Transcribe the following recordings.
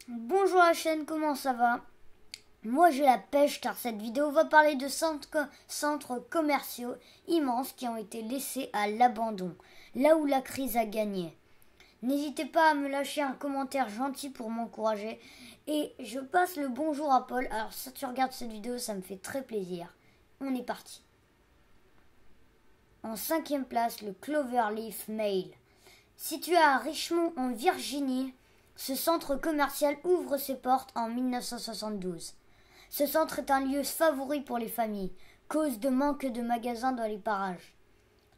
Bonjour la chaîne, comment ça va? Moi j'ai la pêche car cette vidéo va parler de centres commerciaux immenses qui ont été laissés à l'abandon, là où la crise a gagné. N'hésitez pas à me lâcher un commentaire gentil pour m'encourager et je passe le bonjour à Paul. Alors si tu regardes cette vidéo, ça me fait très plaisir. On est parti. En 5e place, le Cloverleaf Mall. Situé à Richmond en Virginie, ce centre commercial ouvre ses portes en 1972. Ce centre est un lieu favori pour les familles, cause de manque de magasins dans les parages.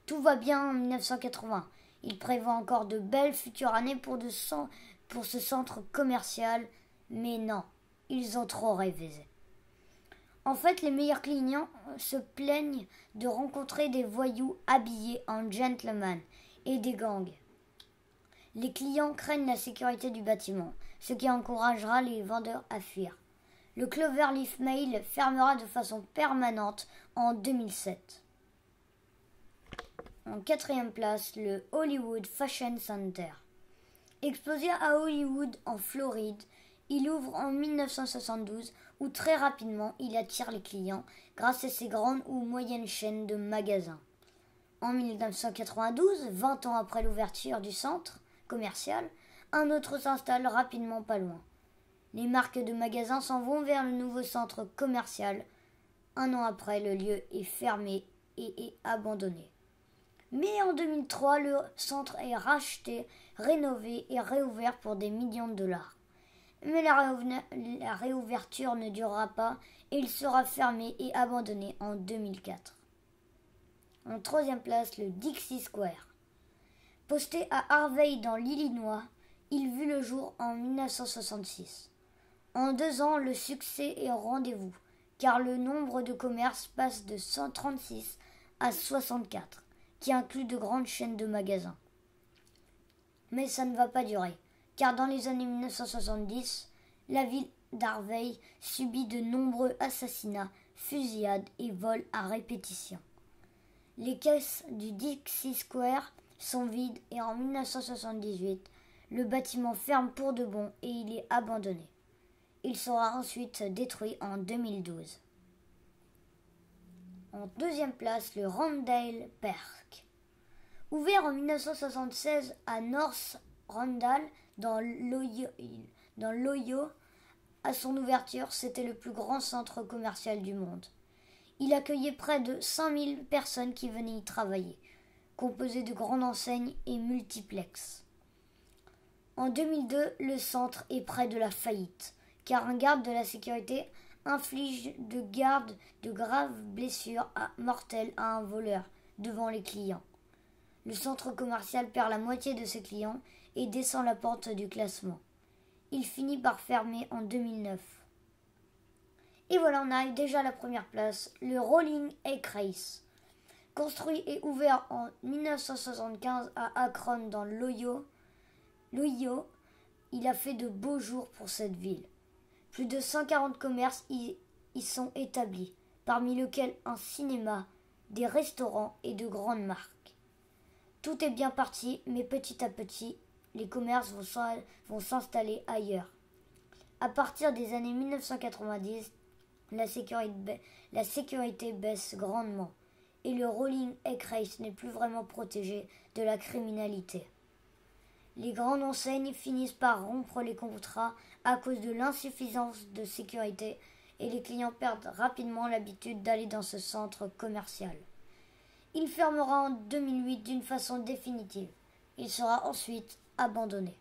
Tout va bien en 1980. Il prévoit encore de belles futures années pour ce centre commercial, mais non, ils ont trop rêvé. En fait, les meilleurs clients se plaignent de rencontrer des voyous habillés en gentlemen et des gangs. Les clients craignent la sécurité du bâtiment, ce qui encouragera les vendeurs à fuir. Le Cloverleaf Mall fermera de façon permanente en 2007. En 4e place, le Hollywood Fashion Center. Exposé à Hollywood en Floride, il ouvre en 1972 où très rapidement il attire les clients grâce à ses grandes ou moyennes chaînes de magasins. En 1992, 20 ans après l'ouverture du centre commercial, un autre s'installe rapidement pas loin. Les marques de magasins s'en vont vers le nouveau centre commercial. Un an après, le lieu est fermé et est abandonné. Mais en 2003, le centre est racheté, rénové et réouvert pour des millions de dollars. Mais la réouverture ne durera pas et il sera fermé et abandonné en 2004. En 3e place, le Dixie Square. Posté à Harvey dans l'Illinois, il vit le jour en 1966. En 2 ans, le succès est au rendez-vous, car le nombre de commerces passe de 136 à 64, qui inclut de grandes chaînes de magasins. Mais ça ne va pas durer, car dans les années 1970, la ville d'Harvey subit de nombreux assassinats, fusillades et vols à répétition. Les caisses du Dixie Square sont vides et en 1978, le bâtiment ferme pour de bon et il est abandonné. Il sera ensuite détruit en 2012. En 2e place, le Randall Park. Ouvert en 1976 à North Randall, dans l'Ohio, à son ouverture, c'était le plus grand centre commercial du monde. Il accueillait près de 5000 personnes qui venaient y travailler, composé de grandes enseignes et multiplexes. En 2002, le centre est près de la faillite, car un garde de la sécurité inflige de graves blessures mortelles à un voleur devant les clients. Le centre commercial perd la moitié de ses clients et descend la pente du classement. Il finit par fermer en 2009. Et voilà, on arrive déjà à la première place, le Rolling Egg Race. Construit et ouvert en 1975 à Akron dans l'Ohio, il a fait de beaux jours pour cette ville. Plus de 140 commerces y sont établis, parmi lesquels un cinéma, des restaurants et de grandes marques. Tout est bien parti, mais petit à petit, les commerces vont s'installer ailleurs. À partir des années 1990, la sécurité baisse grandement et le Rolling Egg Race n'est plus vraiment protégé de la criminalité. Les grandes enseignes finissent par rompre les contrats à cause de l'insuffisance de sécurité et les clients perdent rapidement l'habitude d'aller dans ce centre commercial. Il fermera en 2008 d'une façon définitive. Il sera ensuite abandonné.